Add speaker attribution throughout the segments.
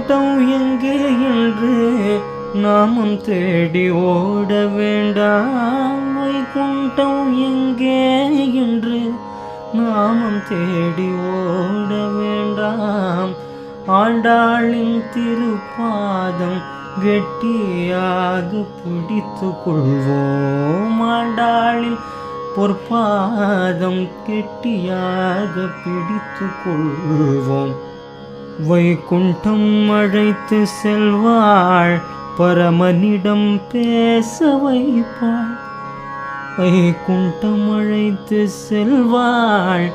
Speaker 1: வைகுண்டம் எங்கே என்று நாமும் தேடி ஓட வேண்டாம். வைகுண்டம் எங்கே என்று நாமும் தேடி ஓட வேண்டாம். ஆண்டாளின் திருப்பாதம் கெட்டியாக பிடித்து கொள்வோம். ஆண்டாளின் பொற்பாதம் கெட்டியாக பிடித்து கொள்வோம். வைகுண்டம் அழைத்து செல்வாள், பரமனிடம் பேச வைப்பாள். வைகுண்டம் அழைத்து செல்வாள்,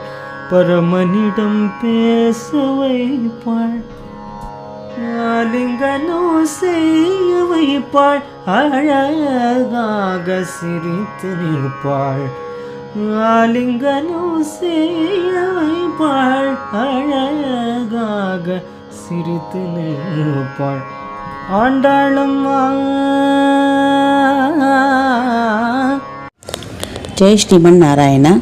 Speaker 1: பரமனிடம் பேச வைப்பாள். ஆலிங்கனோ செய்ய வைப்பாள், அழகாக சிரித்து நிற்பாள். ஆலிங்கனோ செய்ய வைப்பாள், அழகாக சிரித்து நிற்பாள். ஆண்டாளம்மா.
Speaker 2: ஜெய் ஸ்ரீமன் நாராயணா.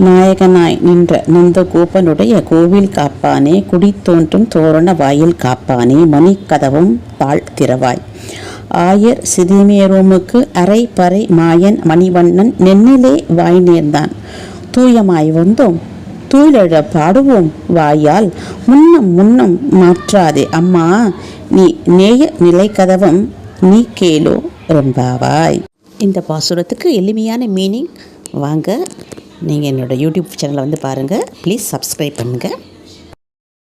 Speaker 2: நாயகனாய் நின்ற நந்தகோபனுடைய கோவில் காப்பானே, குடி தோன்றும் தோரண வாயில் காப்பானே, மணிக்கதவும் தாழ் திறவாய். ஆயர் சிதிமேரோமுக்கு அரை பறை மாயன் மணிவண்ணன் நென்னிலே வாய் நேர்ந்தான். தூயமாய் வந்தோம் தூயிலழ பாடுவோம் வாயால், முன்னம் முன்னம் மாற்றாதே அம்மா நீ நேய நிலை கதவம் நீ கேளோ ரெம்பாவாய். இந்த பாசுரத்துக்கு எளிமையான மீனிங் வாங்க நீங்கள் என்னோடய யூடியூப் சேனலை வந்து பாருங்கள். ப்ளீஸ் சப்ஸ்கிரைப் பண்ணுங்கள்.